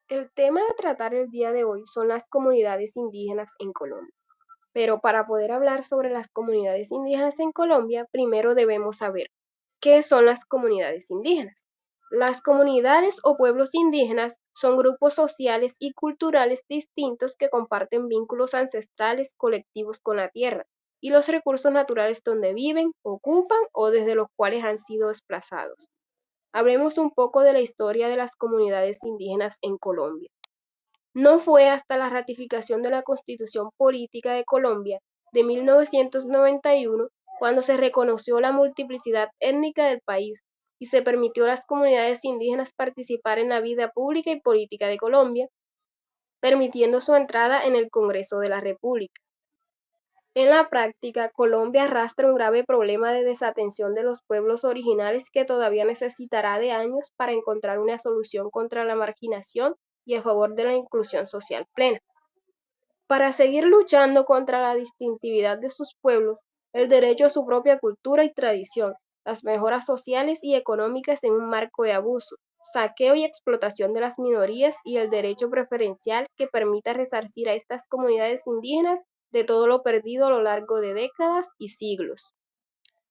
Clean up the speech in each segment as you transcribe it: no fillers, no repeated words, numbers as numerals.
El tema a tratar el día de hoy son las comunidades indígenas en Colombia. Pero para poder hablar sobre las comunidades indígenas en Colombia, primero debemos saber qué son las comunidades indígenas. Las comunidades o pueblos indígenas son grupos sociales y culturales distintos que comparten vínculos ancestrales colectivos con la tierra y los recursos naturales donde viven, ocupan o desde los cuales han sido desplazados. Hablemos un poco de la historia de las comunidades indígenas en Colombia. No fue hasta la ratificación de la Constitución Política de Colombia de 1991 cuando se reconoció la multiplicidad étnica del país y se permitió a las comunidades indígenas participar en la vida pública y política de Colombia, permitiendo su entrada en el Congreso de la República. En la práctica, Colombia arrastra un grave problema de desatención de los pueblos originales que todavía necesitará de años para encontrar una solución contra la marginación y a favor de la inclusión social plena. Para seguir luchando contra la distintividad de sus pueblos, el derecho a su propia cultura y tradición, las mejoras sociales y económicas en un marco de abuso, saqueo y explotación de las minorías y el derecho preferencial que permita resarcir a estas comunidades indígenas de todo lo perdido a lo largo de décadas y siglos.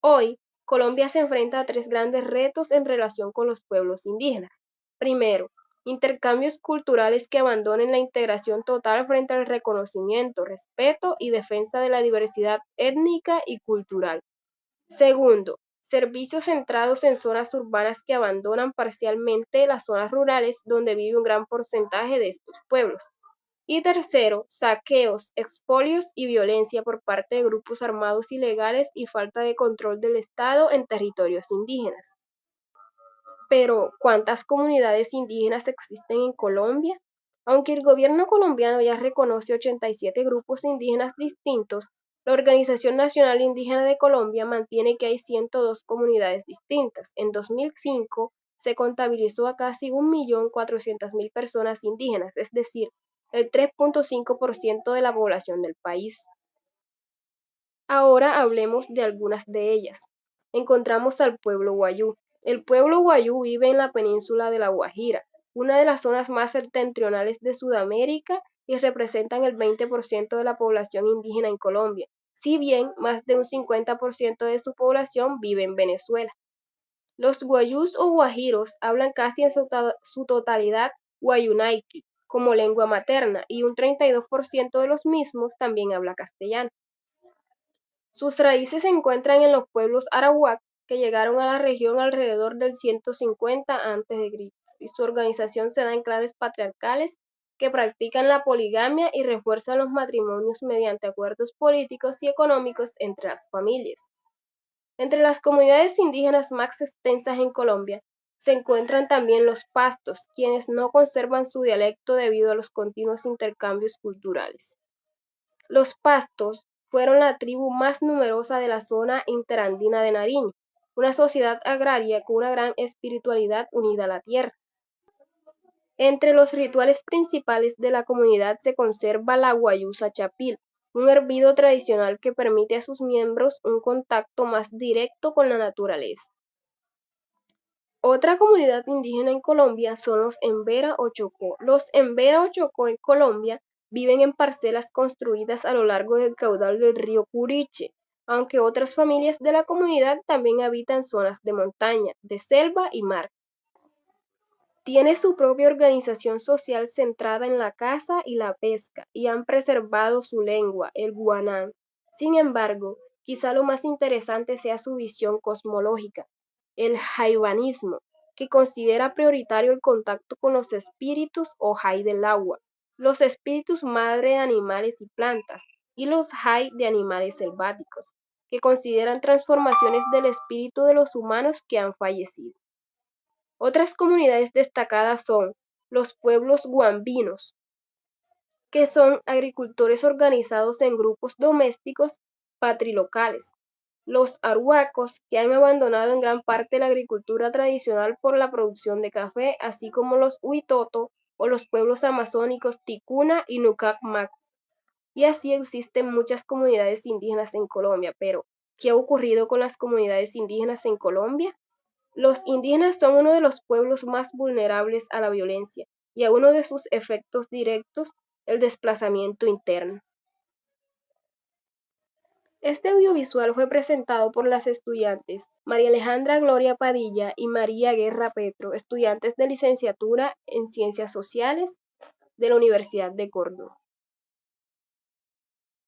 Hoy, Colombia se enfrenta a tres grandes retos en relación con los pueblos indígenas. Primero, intercambios culturales que abandonen la integración total frente al reconocimiento, respeto y defensa de la diversidad étnica y cultural. Segundo, servicios centrados en zonas urbanas que abandonan parcialmente las zonas rurales donde vive un gran porcentaje de estos pueblos. Y tercero, saqueos, expolios y violencia por parte de grupos armados ilegales y falta de control del Estado en territorios indígenas. Pero, ¿cuántas comunidades indígenas existen en Colombia? Aunque el gobierno colombiano ya reconoce 87 grupos indígenas distintos, la Organización Nacional Indígena de Colombia mantiene que hay 102 comunidades distintas. En 2005 se contabilizó a casi 1.400.000 personas indígenas, es decir, el 3.5% de la población del país. Ahora hablemos de algunas de ellas. Encontramos al pueblo Wayuu. El pueblo Wayuu vive en la península de La Guajira, una de las zonas más septentrionales de Sudamérica y representan el 20% de la población indígena en Colombia, si bien más de un 50% de su población vive en Venezuela. Los guayús o guajiros hablan casi en su totalidad guayunaiki como lengua materna y un 32% de los mismos también habla castellano. Sus raíces se encuentran en los pueblos arawak que llegaron a la región alrededor del 150 a.C. y su organización se da en claves patriarcales que practican la poligamia y refuerzan los matrimonios mediante acuerdos políticos y económicos entre las familias. Entre las comunidades indígenas más extensas en Colombia se encuentran también los pastos, quienes no conservan su dialecto debido a los continuos intercambios culturales. Los pastos fueron la tribu más numerosa de la zona interandina de Nariño, una sociedad agraria con una gran espiritualidad unida a la tierra. Entre los rituales principales de la comunidad se conserva la guayusa chapil, un hervido tradicional que permite a sus miembros un contacto más directo con la naturaleza. Otra comunidad indígena en Colombia son los Embera o Chocó. Los Embera o Chocó en Colombia viven en parcelas construidas a lo largo del caudal del río Curiche, aunque otras familias de la comunidad también habitan zonas de montaña, de selva y mar. Tiene su propia organización social centrada en la caza y la pesca, y han preservado su lengua, el guanán. Sin embargo, quizá lo más interesante sea su visión cosmológica, el jaibanismo, que considera prioritario el contacto con los espíritus o jai del agua, los espíritus madre de animales y plantas, y los jai de animales selváticos, que consideran transformaciones del espíritu de los humanos que han fallecido. Otras comunidades destacadas son los pueblos guambinos, que son agricultores organizados en grupos domésticos patrilocales, los arhuacos, que han abandonado en gran parte la agricultura tradicional por la producción de café, así como los huitoto o los pueblos amazónicos ticuna y nucacmac. Y así existen muchas comunidades indígenas en Colombia, pero ¿qué ha ocurrido con las comunidades indígenas en Colombia? Los indígenas son uno de los pueblos más vulnerables a la violencia y a uno de sus efectos directos, el desplazamiento interno. Este audiovisual fue presentado por las estudiantes María Alejandra Gloria Padilla y María Guerra Petro, estudiantes de licenciatura en Ciencias Sociales de la Universidad de Córdoba.